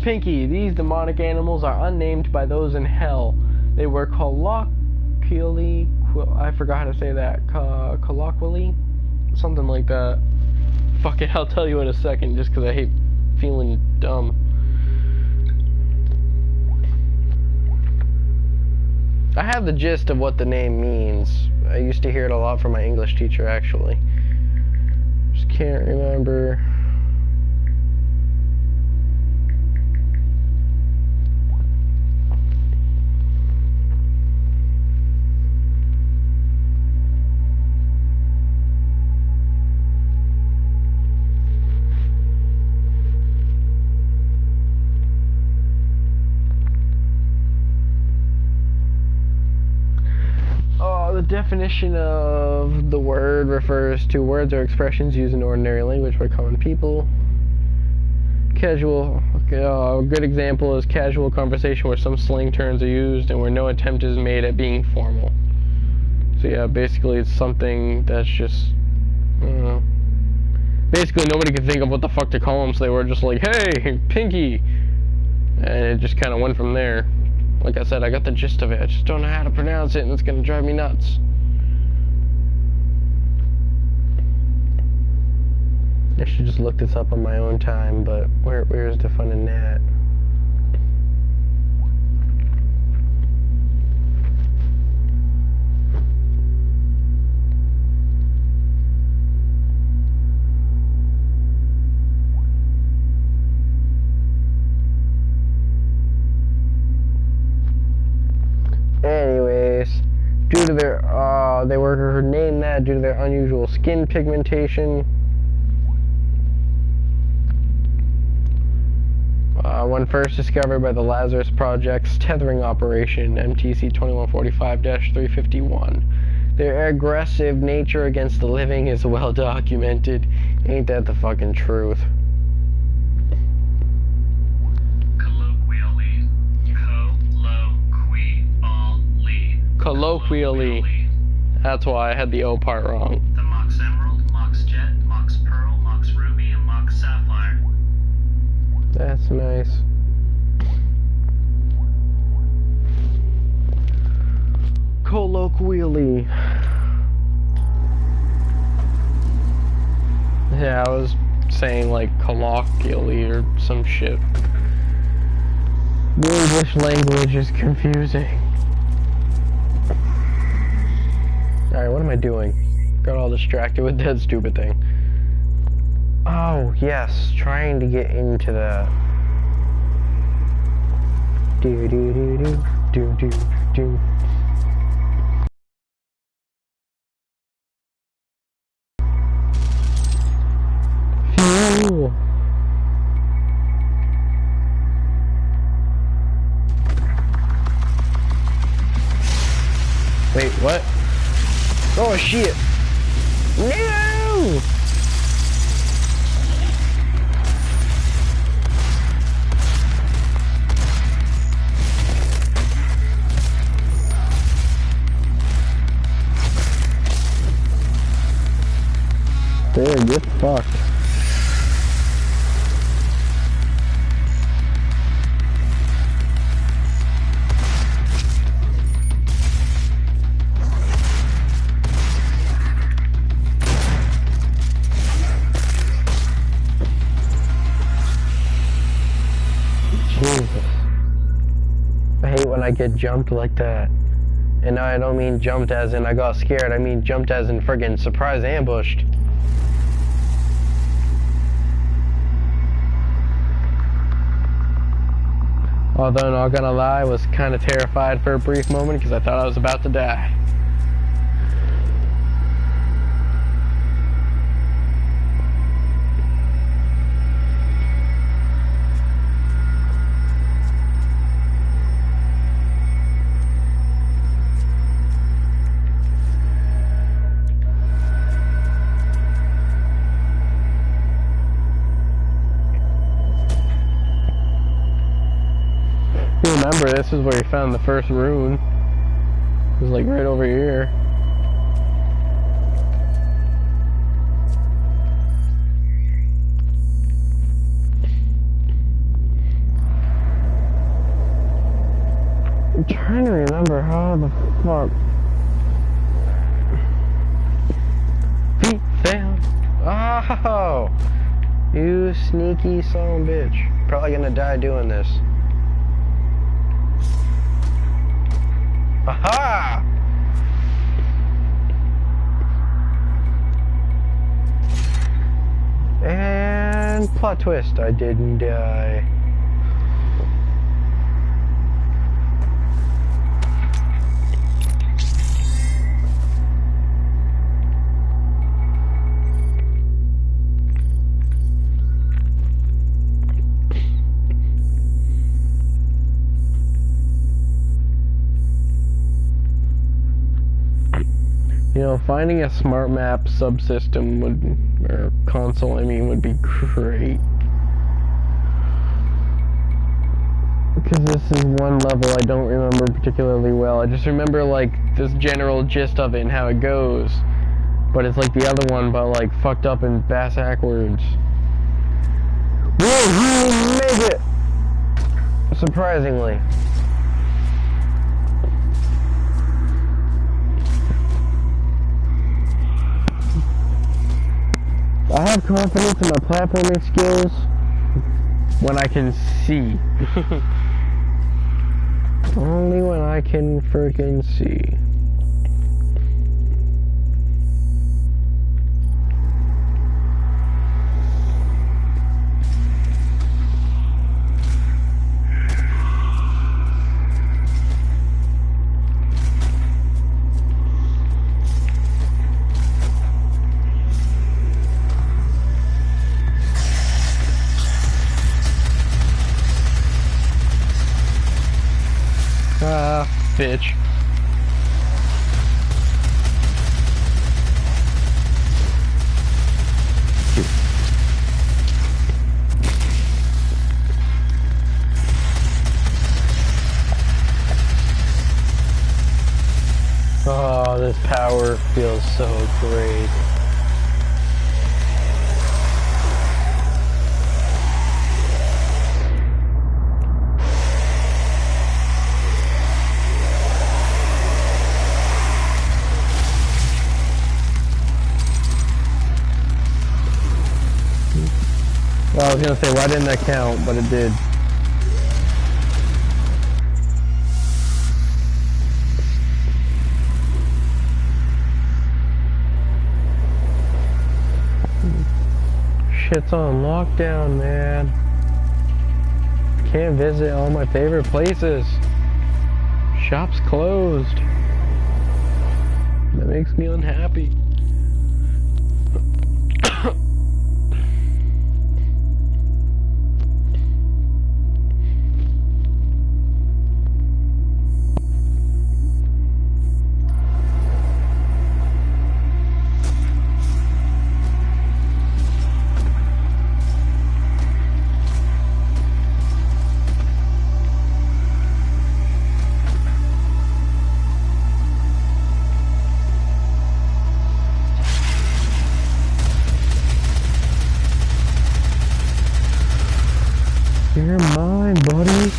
Pinky, these demonic animals are unnamed by those in hell. They were colloquially, I forgot how to say that, colloquially? Something like that. Fuck it, I'll tell you in a second, just because I hate feeling dumb. I have the gist of what the name means. I used to hear it a lot from my English teacher, actually. Just can't remember. The definition of the word refers to words or expressions used in ordinary language by common people. Casual, a good example is casual conversation where some slang terms are used and where no attempt is made at being formal. So yeah, basically it's something that's just, I don't know. Basically nobody could think of what the fuck to call them, so they were just like, hey, Pinky! And it just kind of went from there. Like I said, I got the gist of it. I just don't know how to pronounce it, and it's gonna drive me nuts. I should just look this up on my own time, but where's the fun in that? Anyways, due to their, they were named that due to their unusual skin pigmentation. When first discovered by the Lazarus Project's tethering operation, MTC 2145-351. Their aggressive nature against the living is well documented. Ain't that the fucking truth? Colloquially. That's why I had the O part wrong. The Mox Emerald, Mox Jet, Mox Pearl, Mox Ruby, and Mox Sapphire. That's nice. Colloquially. Yeah, I was saying like colloquially or some shit. The English language is confusing. Alright, what am I doing? Got all distracted with that stupid thing. Oh, yes, trying to get into that. Do do do do do do do. Fuel. Wait, what? Oh shit! No! Dude, get fucked. Jesus. I hate when I get jumped like that. And I don't mean jumped as in I got scared, I mean jumped as in friggin' surprise ambushed. Although, not gonna lie, I was kinda terrified for a brief moment because I thought I was about to die. Remember, this is where he found the first rune. It was like right over here. remember how the fuck. Feet down. Oh, you sneaky son of a bitch. Probably gonna die doing this. Aha! And plot twist, I didn't die. You know, finding a smart map subsystem would, or console, I mean, would be great. Because this is one level I don't remember particularly well. I just remember, like, this general gist of it and how it goes. But it's like the other one, but, like, fucked up and bass-backwards. Whoa, you made it! Surprisingly. I have confidence in my platforming skills when I can see. Only when I can freaking see. Bitch. Oh, this power feels so great. Well, I was gonna say, why didn't that count? But it did. Shit's on lockdown, man. Can't visit all my favorite places. Shop's closed. That makes me unhappy. You're mine, buddy.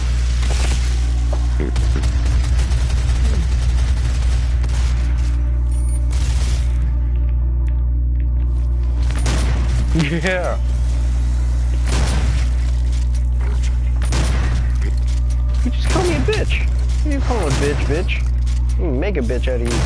Yeah. You just call me a bitch. You call him a bitch. Make a bitch out of you.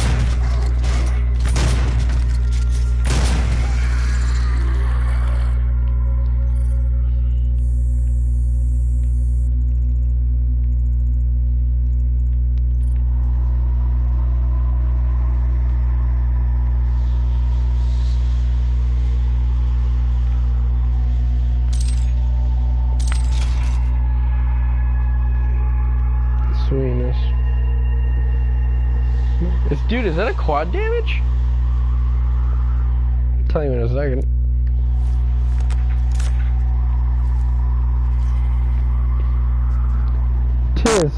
Sweetness. Dude, is that a quad damage? I'll tell you in a second.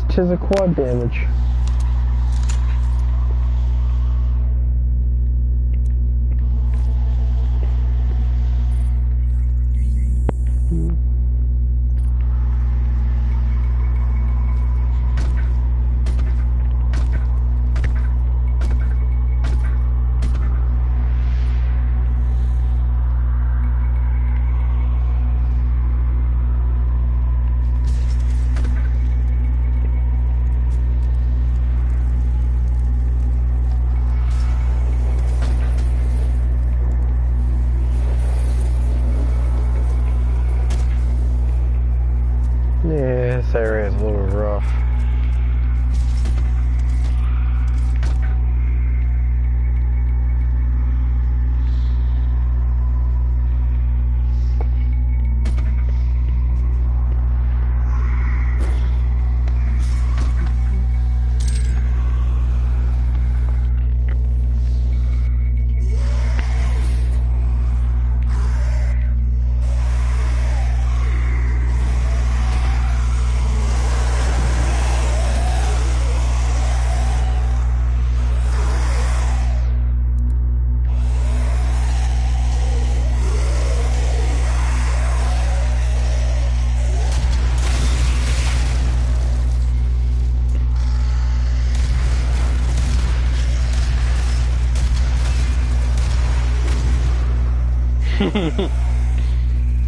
Tis a quad damage.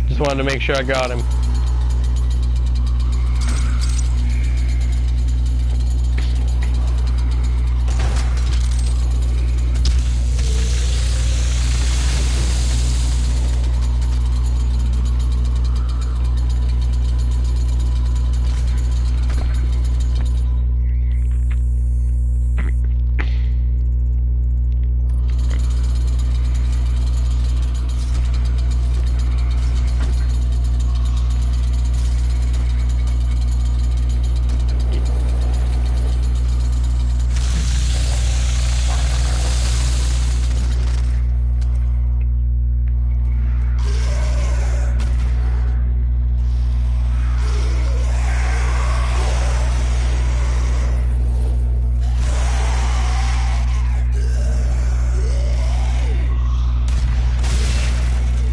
Just wanted to make sure I got him.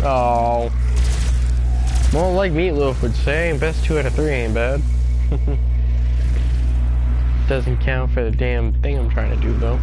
Oh. Well, like Meatloaf would say, best 2 out of 3 ain't bad. Doesn't count for the damn thing I'm trying to do, though.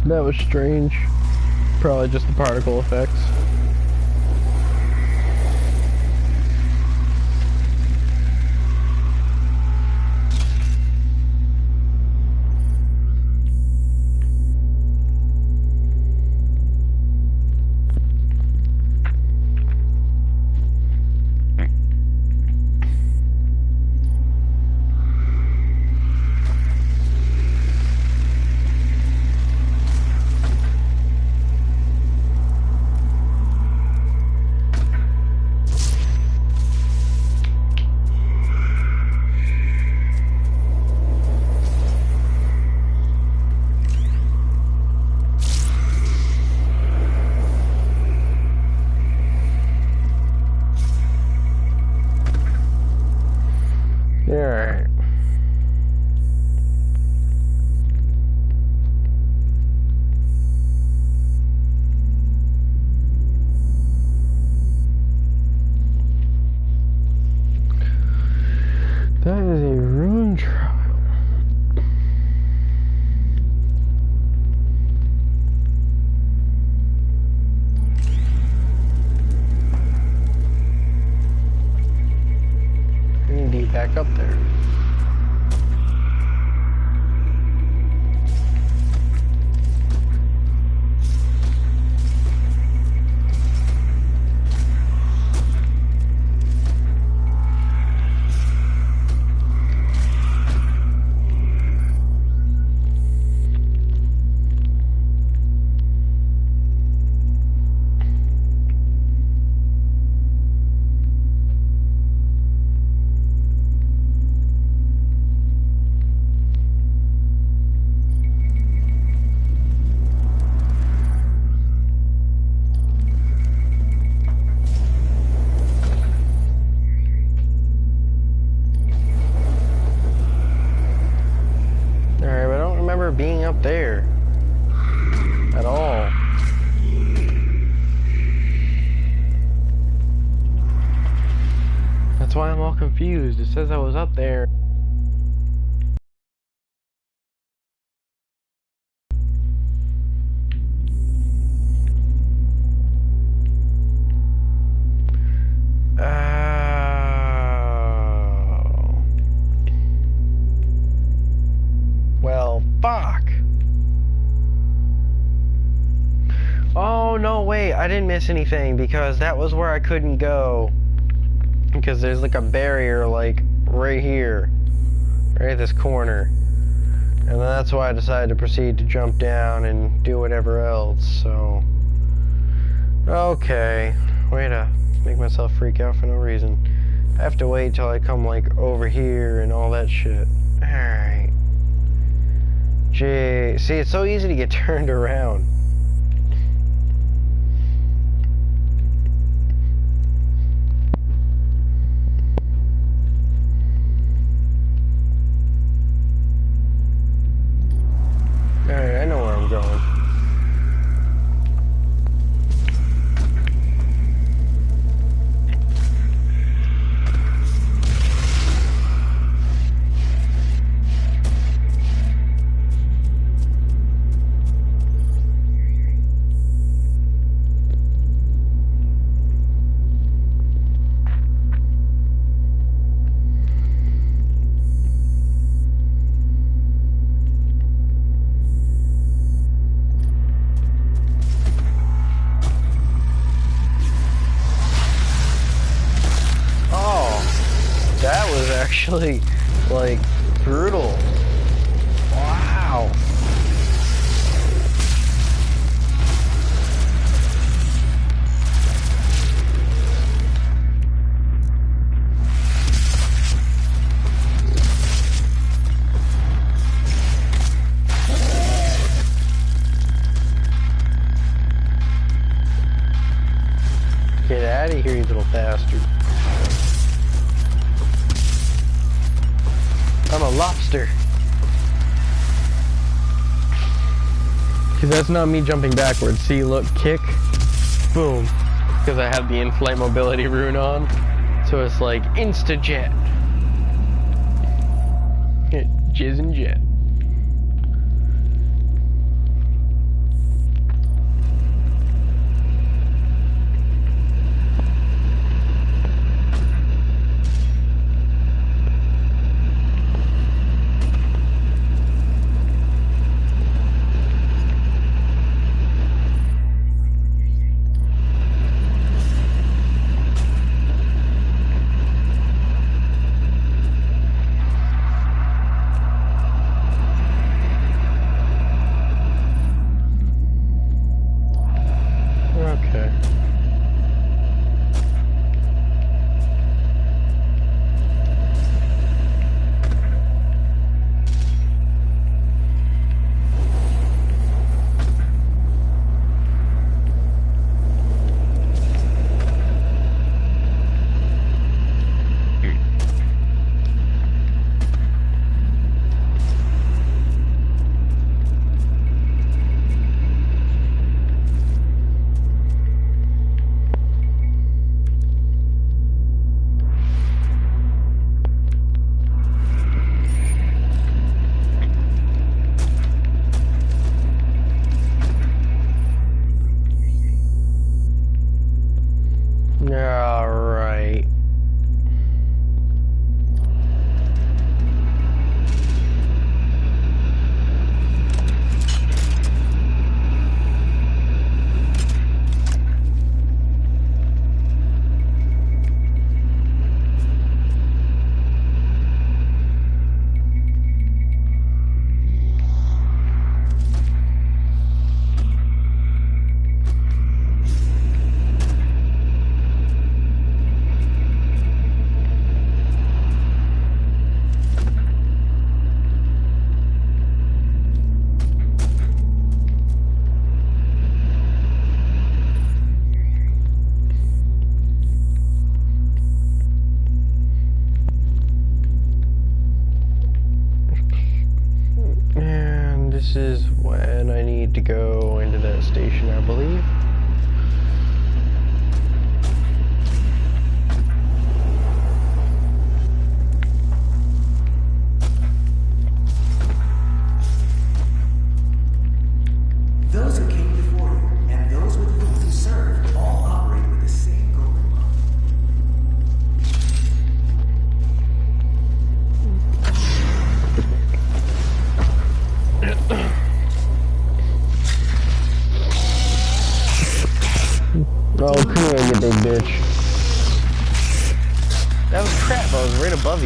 That was strange. Probably just the particle effects. Alright. That is a rune trial. I need to get back up there. Being up there at all. That's why I'm all confused. It says I was up there. Well, fuck. Oh, no, wait. I didn't miss anything because that was where I couldn't go. Because there's like a barrier, like, right here. Right at this corner. And that's why I decided to proceed to jump down and do whatever else, so... Okay. Way to make myself freak out for no reason. I have to wait till I come, like, over here and all that shit. Alright. Gee. See, it's so easy to get turned around. Alright, I know where I'm going. Actually, like, brutal. Wow. Get out of here, you little bastard. I'm a lobster. Because that's not me jumping backwards. See, look, kick, boom. Because I have the in-flight mobility rune on. So it's like insta-jet. Jizz and jet. Alright. This is when I need to go into that station, I believe. Those who came before you and those with whom you served all operate with the same golden law.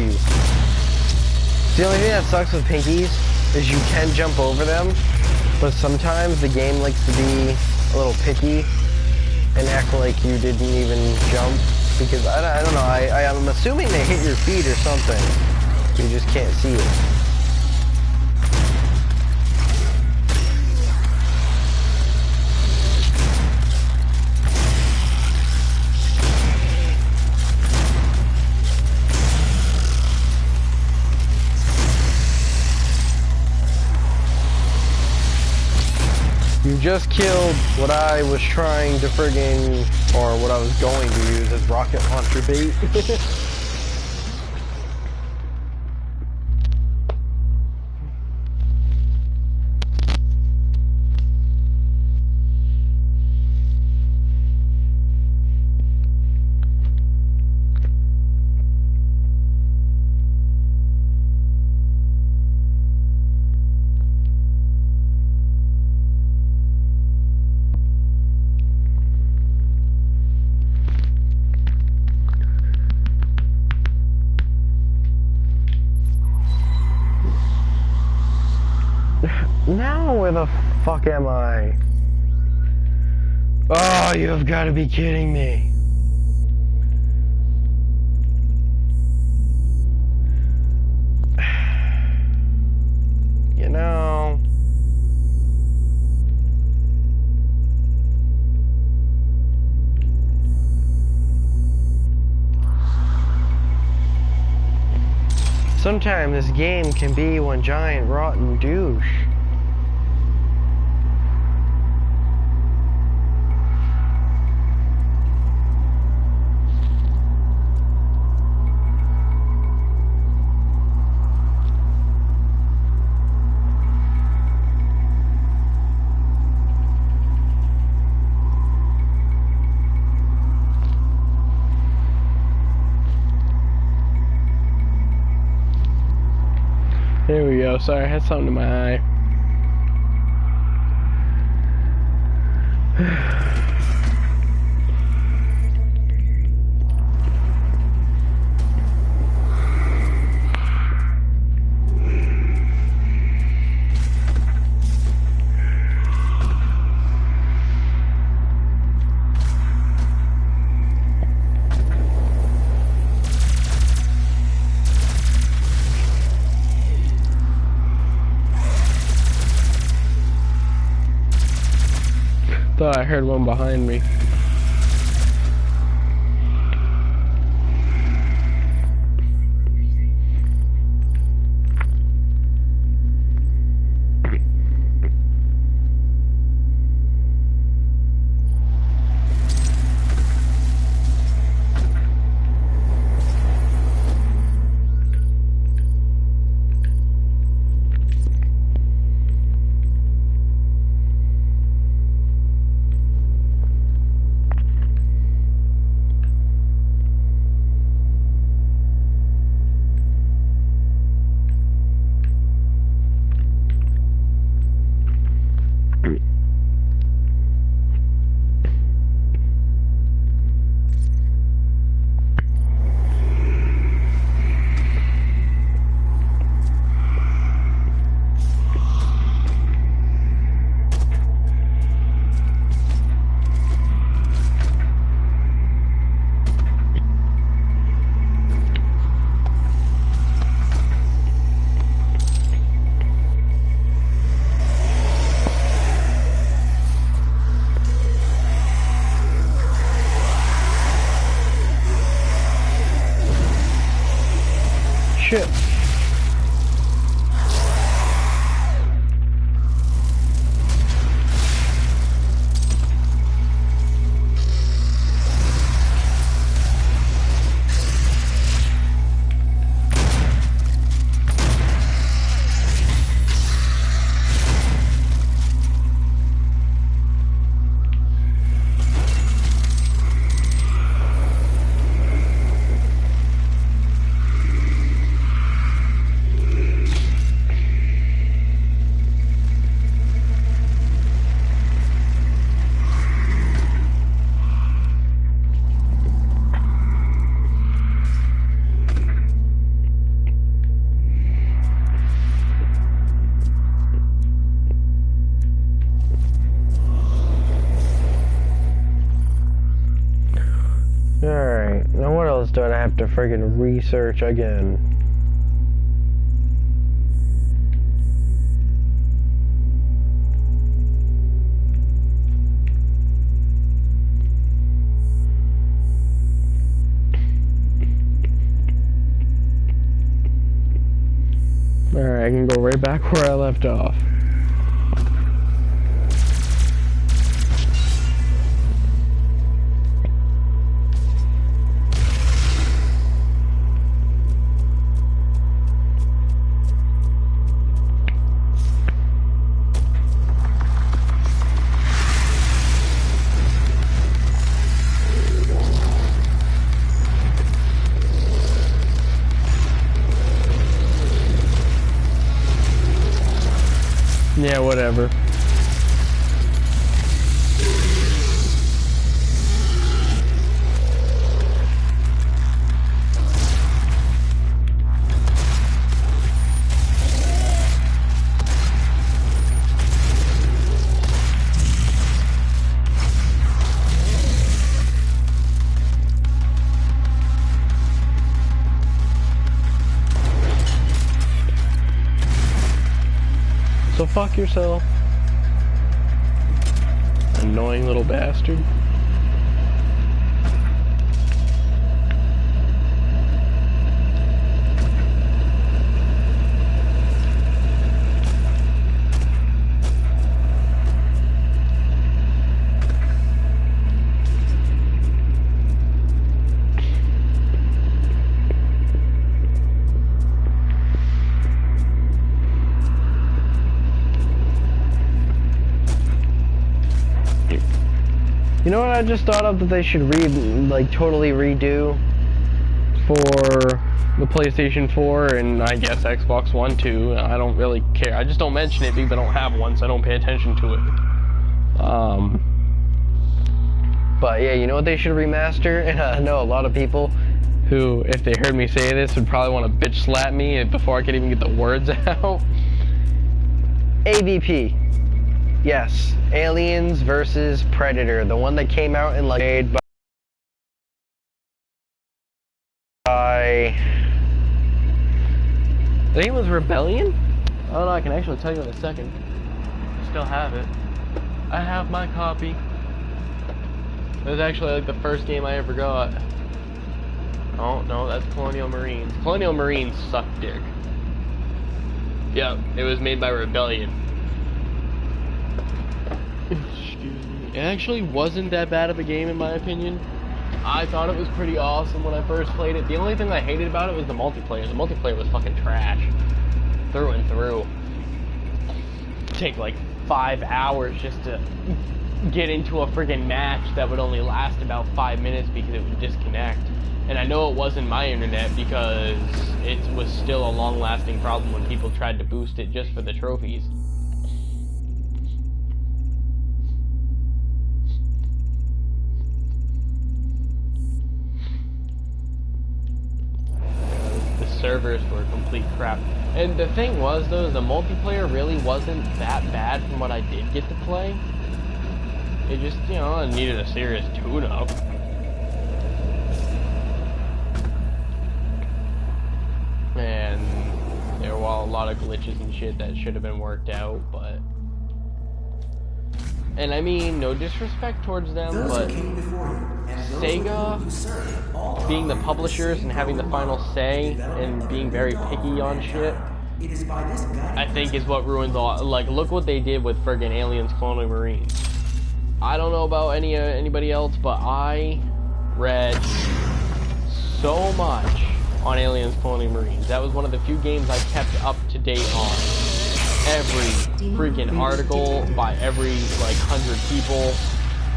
pinkies. The only thing that sucks with pinkies is you can jump over them, but sometimes the game likes to be a little picky and act like you didn't even jump, because I don't know, I'm assuming they hit your feet or something. You just can't see it. You just killed what I was trying to friggin', or what I was going to use as rocket launcher bait. Now where the fuck am I? Oh, you've got to be kidding me. You know... Sometimes this game can be one giant rotten douche. There we go. Sorry, I had something in my eye. Thought I heard one behind me. Shit. friggin' research again. Alright, I can go right back where I left off. Yeah, whatever. So fuck yourself. Annoying little bastard. You know what I just thought of that they should totally redo for the PlayStation 4 and I guess Xbox One too. I don't really care. I just don't mention it because I don't have one, so I don't pay attention to it. But yeah, you know what they should remaster? And I know a lot of people who, if they heard me say this, would probably want to bitch slap me before I could even get the words out. AVP. Yes, Aliens versus Predator, the one that came out in made by I think it was Rebellion? I don't know, I can actually tell you in a second. Still have it. I have my copy. It was actually like the first game I ever got. Oh, no, that's Colonial Marines. Colonial Marines suck dick. Yep, it was made by Rebellion. Excuse me. It actually wasn't that bad of a game in my opinion. I thought it was pretty awesome when I first played it. The only thing I hated about it was the multiplayer. The multiplayer was fucking trash. Through and through. It'd take like 5 hours just to get into a friggin' match that would only last about 5 minutes because it would disconnect. And I know it wasn't my internet because it was still a long-lasting problem when people tried to boost it just for the trophies. Servers were complete crap. And the thing was though, the multiplayer really wasn't that bad from what I did get to play. It just, you know, it needed a serious tune-up. And there were a lot of glitches and shit that should have been worked out, but... And I mean, no disrespect towards them, but Sega, being the publishers and having the final say and being very picky on shit, I think is what ruins all. Like, look what they did with friggin' Aliens Colonial Marines. I don't know about anybody else, but I read so much on Aliens Colonial Marines. That was one of the few games I kept up to date on. Every freaking article by every like 100 people.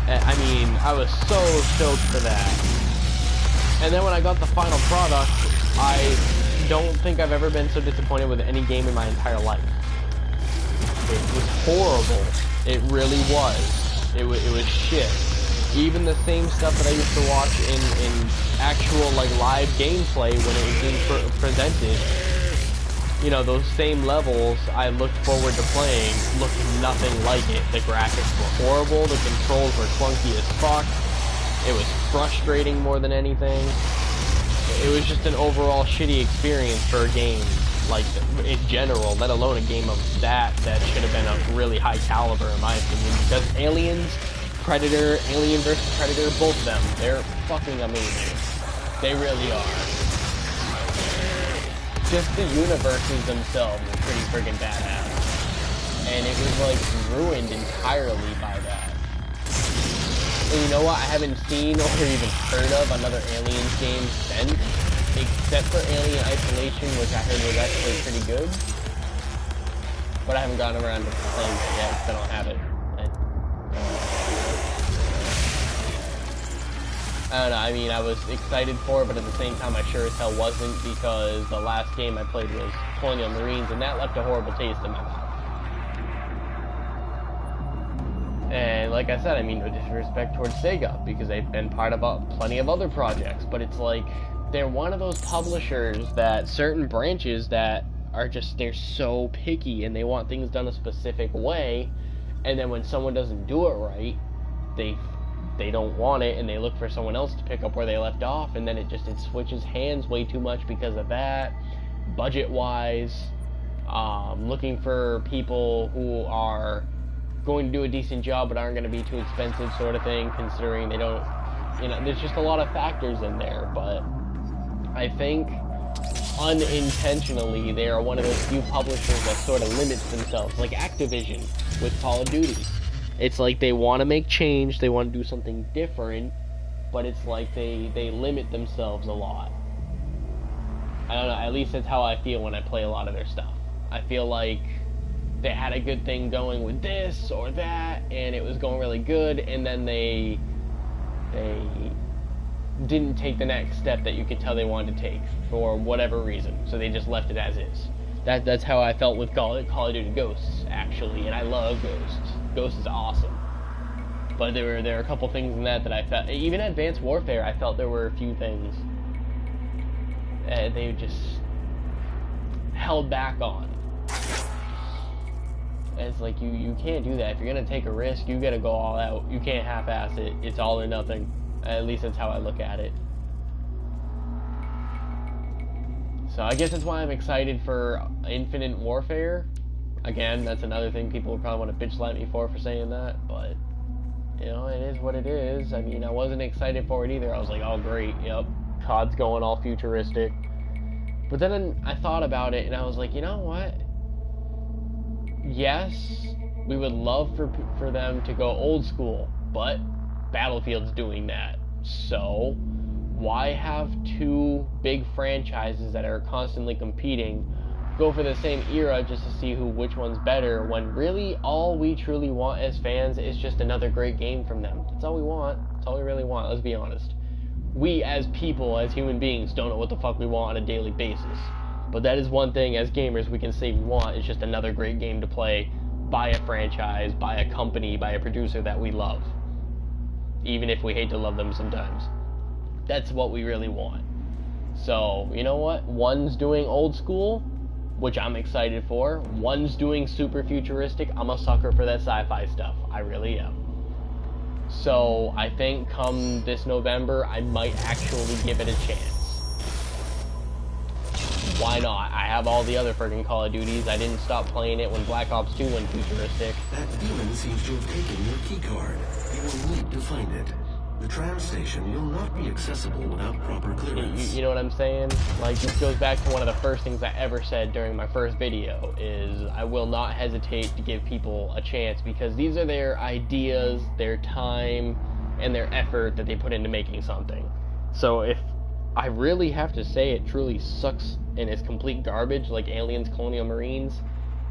I mean, I was so stoked for that. And then when I got the final product, I don't think I've ever been so disappointed with any game in my entire life. It was horrible. It really was. It was shit. Even the same stuff that I used to watch in actual like live gameplay when it was being presented. You know, those same levels I looked forward to playing looked nothing like it. The graphics were horrible, the controls were clunky as fuck, it was frustrating more than anything. it was just an overall shitty experience for a game, like, in general, let alone a game of that should have been a really high caliber, in my opinion, because Aliens, Predator, Alien vs. Predator, both of them, they're fucking amazing. They really are. Just the universes themselves are pretty friggin' badass. And it was, like, ruined entirely by that. And you know what? I haven't seen or even heard of another Aliens game since, except for Alien Isolation, which I heard was actually pretty good. But I haven't gotten around to playing it yet, because I don't have it. I don't know, I mean, I was excited for it, but at the same time, I sure as hell wasn't, because the last game I played was Colonial Marines, and that left a horrible taste in my mouth. And like I said, I mean, no disrespect towards Sega, because they've been part of plenty of other projects, but it's like, they're one of those publishers that certain branches that are just, they're so picky, and they want things done a specific way, and then when someone doesn't do it right, they don't want it, and they look for someone else to pick up where they left off, and then it switches hands way too much because of that, budget-wise, looking for people who are going to do a decent job but aren't going to be too expensive sort of thing, considering they don't, you know, there's just a lot of factors in there, but I think unintentionally they are one of those few publishers that sort of limits themselves, like Activision with Call of Duty. It's like they want to make change, they want to do something different, but it's like they limit themselves a lot. I don't know, at least that's how I feel when I play a lot of their stuff. I feel like they had a good thing going with this or that, and it was going really good, and then they didn't take the next step that you could tell they wanted to take for whatever reason, so they just left it as is. That's how I felt with Call of Duty Ghosts, actually, and I love Ghosts. Ghost is awesome, but there are a couple things in that I felt, even Advanced Warfare, I felt there were a few things they just held back on. And it's like, you can't do that. If you're gonna take a risk, you gotta go all out. You can't half-ass it. It's all or nothing. At least that's how I look at it. So I guess that's why I'm excited for Infinite Warfare. Again, that's another thing people would probably want to bitch slap me for saying that, but, you know, it is what it is. I mean, I wasn't excited for it either. I was like, oh great, yep, COD's going all futuristic. But then I thought about it, and I was like, you know what? Yes, we would love for them to go old school, but Battlefield's doing that. So, why have two big franchises that are constantly competing go for the same era just to see which one's better, when really all we truly want as fans is just another great game from them. That's all we want. That's all we really want, let's be honest. We as people, as human beings, don't know what the fuck we want on a daily basis. But that is one thing as gamers we can say we want, is just another great game to play by a franchise, by a company, by a producer that we love. Even if we hate to love them sometimes. That's what we really want. So, you know what? One's doing old school, which I'm excited for. One's doing super futuristic. I'm a sucker for that sci-fi stuff. I really am. So, I think come this November, I might actually give it a chance. Why not? I have all the other friggin' Call of Duties. I didn't stop playing it when Black Ops 2 went futuristic. That demon seems to have taken your keycard. You will need to find it. The tram station will not be accessible without proper clearance. You know what I'm saying? Like, this goes back to one of the first things I ever said during my first video, is I will not hesitate to give people a chance, because these are their ideas, their time, and their effort that they put into making something. So if I really have to say it truly sucks and is complete garbage, like Aliens, Colonial Marines,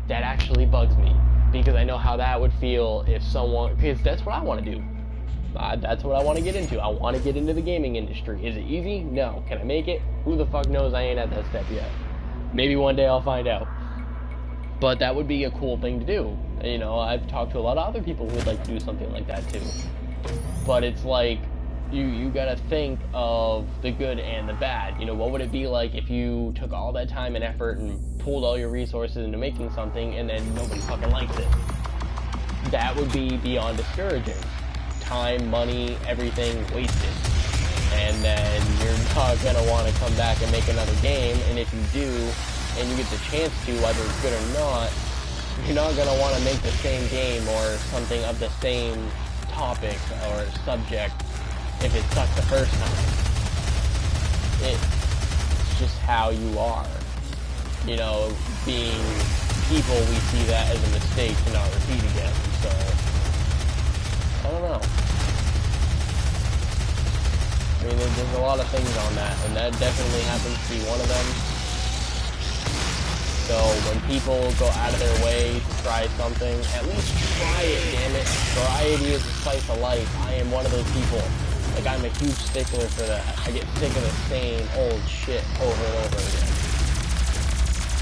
that actually bugs me, because I know how that would feel if someone, because that's what I want to do. That's what I want to get into. I want to get into the gaming industry. Is it easy? No. Can I make it? Who the fuck knows? I ain't at that step yet. Maybe one day I'll find out. But that would be a cool thing to do. You know, I've talked to a lot of other people who would like to do something like that too. But it's like, you gotta think of the good and the bad. You know, what would it be like if you took all that time and effort and pulled all your resources into making something and then nobody fucking likes it? That would be beyond discouraging. Time, money, everything wasted. and then you're not gonna want to come back and make another game, and if you do, and you get the chance to, whether it's good or not, you're not gonna want to make the same game or something of the same topic or subject if it sucked the first time. It's just how you are. You know, being people, we see that as a mistake to not repeat again, so I don't know. I mean, there's a lot of things on that, and that definitely happens to be one of them. So when people go out of their way to try something, at least try it, damn it. Variety is the spice of life. I am one of those people. Like, I'm a huge stickler for that. I get sick of the same old shit over and over again.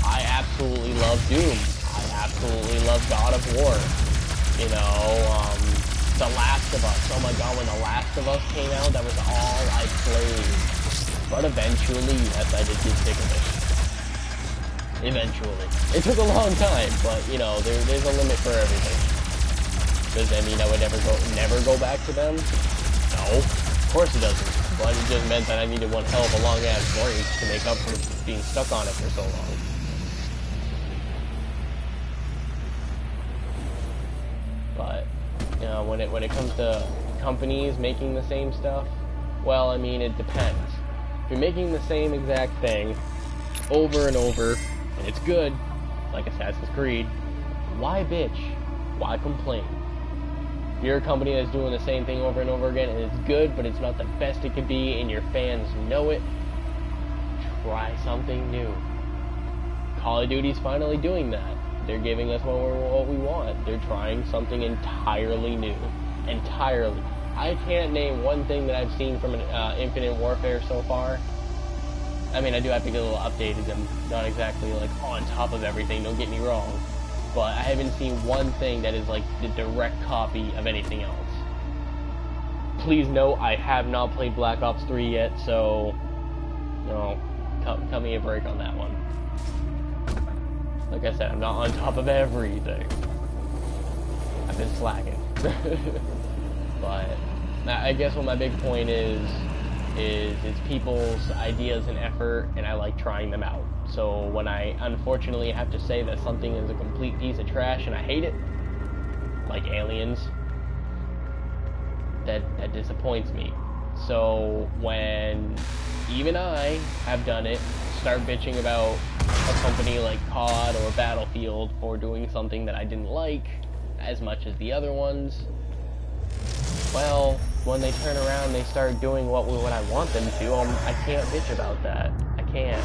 I absolutely love Doom. I absolutely love God of War. You know, The Last of Us. Oh my god, when The Last of Us came out, that was all I played. But eventually, yes, I did get sick of it. Eventually. It took a long time, but, you know, there's a limit for everything. Does that mean I would never go back to them? No, of course it doesn't. But it just meant that I needed one hell of a long-ass break to make up for being stuck on it for so long. But, you know, when it comes to companies making the same stuff, well, I mean, it depends. If you're making the same exact thing over and over, and it's good, like Assassin's Creed, why bitch? Why complain? If you're a company that's doing the same thing over and over again, and it's good, but it's not the best it could be, and your fans know it, try something new. Call of Duty's finally doing that. They're giving us what we want. They're trying something entirely new. Entirely. I can't name one thing that I've seen from Infinite Warfare so far. I mean, I do have to get a little updated. I'm not exactly, like, on top of everything, don't get me wrong. But I haven't seen one thing that is, like, the direct copy of anything else. Please note, I have not played Black Ops 3 yet, so, you know, cut me a break on that one. Like I said, I'm not on top of everything. I've been slacking. But I guess what my big point is it's people's ideas and effort, and I like trying them out. So when I unfortunately have to say that something is a complete piece of trash and I hate it, like Aliens, that disappoints me. So when even I have done it, start bitching about a company like COD or Battlefield for doing something that I didn't like as much as the other ones, well, when they turn around and they start doing what I want them to, I can't bitch about that. I can't.